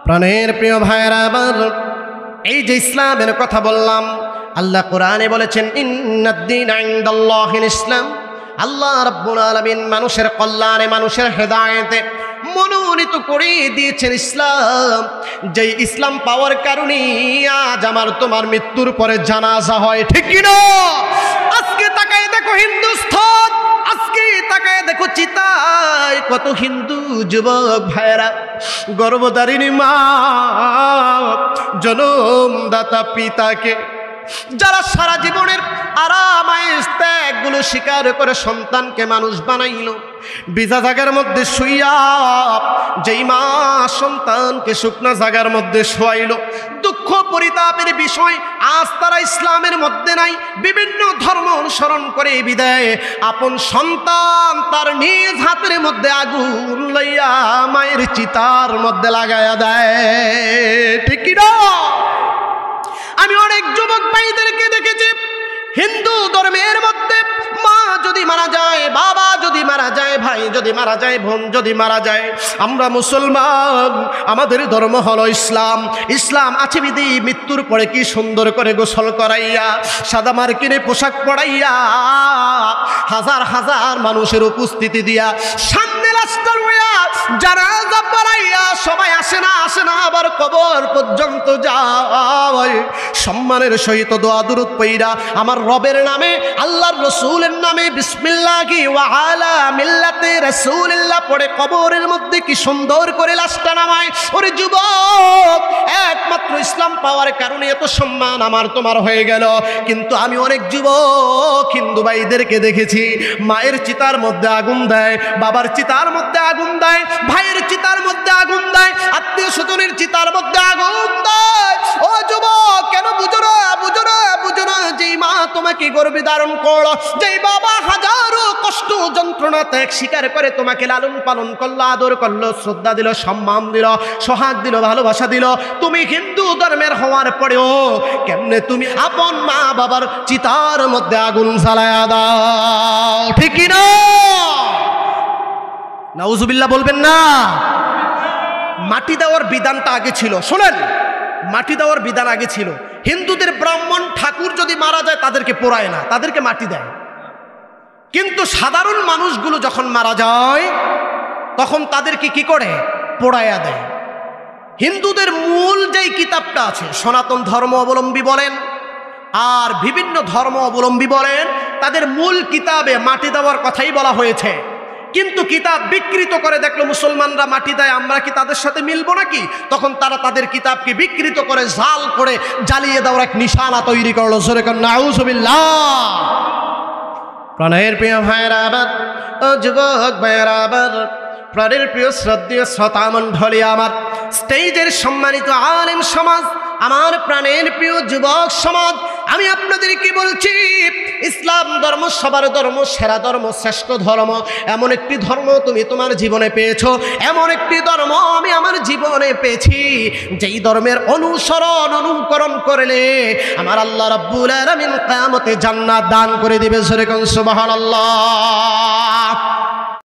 প্রাণের প্রিয় ভাইরা আমার, এই যে ইসলামের কথা বললাম, আল্লাহ কোরআনে বলেছেন ইন্নাদ-দীনা ইনদাল্লাহিল ইসলাম। আল্লাহ রাব্বুল আলামিন মানুষের কল্যাণে, মানুষের হেদায়েতে মনোনীত করে দিয়েছেন ইসলাম। যেই ইসলাম পাওয়ার কারণে আজ আমার তোমার মৃত্যুর পরে জানাজা হয়, ঠিক কি না? আজকে তাকায় দেখো হিন্দুস্তান, আজকে তাকায় দেখো চিতায় কত হিন্দু যুবক ভাইরা, গর্ভধারিণী মা, জনমদাতা পিতাকে, যারা সারা জীবনের আরাম আয়েশ ত্যাগগুলো স্বীকার করে সন্তানকে মানুষ বানাইল, ভিজা জায়গার মধ্যে শুইয়া যেই মা সন্তানকে শুকনা জায়গার মধ্যে শোয়াইল, দুঃখ পরিতাপের বিষয় আজ তারা ইসলামের মধ্যে নাই, বিভিন্ন ধর্ম অনুসরণ করে বিদায় আপন সন্তান তার নিজ হাতের মধ্যে আগুন লইয়া মায়ের চিতার মধ্যে লাগায়া দেয়, ঠিক কি না? আমি অনেক যুবক ভাইদেরকে দেখেছি হিন্দু ধর্মের মধ্যে মা যদি মারা যায়, বাবা যদি মারা যায়, ভাই যদি মারা যায়, বোন যদি মারা যায়, আমরা মুসলমান, আমাদের ধর্ম হলো ইসলাম। ইসলাম আছে বিধি মৃত্যুর পরে কি সুন্দর করে গোসল করাইয়া, সাদা মার্কিনে পোশাক পরাইয়া, হাজার হাজার মানুষের উপস্থিতি দিয়া, সামনে লাশটা লইয়া জানাজা পড়াইয়া সবাই আসে না আবার কবর পর্যন্ত যায়, সম্মানের সহিত দোয়া দুরূদ পইরা আমার রবের নামে, আল্লাহর রসুলের নামে বিসমিল্লাহি ওয়া আলা মিল্লাতে রাসূলিল্লাহ পড়ে কবরের মধ্যে কি সুন্দর করে লাশটা নামায়। ওরে যুবক, একমাত্র ইসলাম পাওয়ার কারণে এত সম্মান আমার তোমার হয়ে গেল। কিন্তু আমি অনেক যুবক হিন্দু ভাইদেরকে দেখেছি মায়ের চিতার মধ্যে আগুন দেয়, বাবার চিতার মধ্যে আগুন দেয়, ভাইয়ের চিতার মধ্যে আগুন দেয়, আত্মীয় স্বজনের চিতার মধ্যে আগুন দেয়। ও যুবক, কেন বুঝো না? যেই মা তোমাকে গর্ভে ধারণ করলো, যেই বাবা হাজারো কষ্ট যন্ত্রণা ত্যাগ স্বীকার করে তোমাকে লালন পালন করলো, আদর করলো, শ্রদ্ধা দিল, সম্মান দিল, সোহাগ দিল, ভালোবাসা দিল, তুমি হিন্দু ধর্মের হওয়ার পরেও কেমনে তুমি আপন মা বাবার চিতার মধ্যে আগুন জ্বালায়া দাও, ঠিক কি না? নাউজুবিল্লাহ বলবেন না? মাটি দেওয়ার বিধানটা আগে ছিল, শোনেন, মাটি দেওয়ার বিধান আগে ছিল। হিন্দুদের ব্রাহ্মণ ঠাকুর যদি মারা যায় তাদেরকে পোড়ায় না, তাদেরকে মাটি দেয়। কিন্তু সাধারণ মানুষগুলো যখন মারা যায় তখন তাদেরকে কি করে? পোড়ায়া দেয়। হিন্দুদের মূল যেই কিতাবটা আছে, সনাতন ধর্ম অবলম্বী বলেন আর বিভিন্ন ধর্ম অবলম্বী বলেন, তাদের মূল কিতাবে মাটি দেওয়ার কথাই বলা হয়েছে। কিন্তু কিতাব বিকৃত করে দেখলো মুসলমানরা মাটি দেয়, আমরা কি তাদের সাথে মিলবো নাকি? তখন তারা তাদের কিতাবকে বিকৃত করে জাল করে জ্বালিয়ে দেওয়ার এক নিশানা তৈরি করলো। জোরে কর নাউজুবিল্লাহ। প্রাণের প্রিয় ভাইয়েরা আবার, ও যুবক ভাইয়েরা আবার, প্রাণের প্রিয় শ্রদ্ধেয় শ্রোতা মণ্ডলী আমার, স্টেজের সম্মানিত আলেম সমাজ, আমার প্রাণের প্রিয় যুবক সমাজ, আমি আপনাদেরকে বলছি ইসলাম ধর্ম সবার ধর্ম, সেরা ধর্ম, শ্রেষ্ঠ ধর্ম। এমন একটি ধর্ম তুমি তোমার জীবনে পেয়েছো, এমন একটি ধর্ম আমি আমার জীবনে পেয়েছি, যেই ধর্মের অনুসরণ অনুকরণ করলে আমার আল্লাহ রাব্বুল আলামিন কিয়ামতে জান্নাত দান করে দিবে। সুবহানাল্লাহ।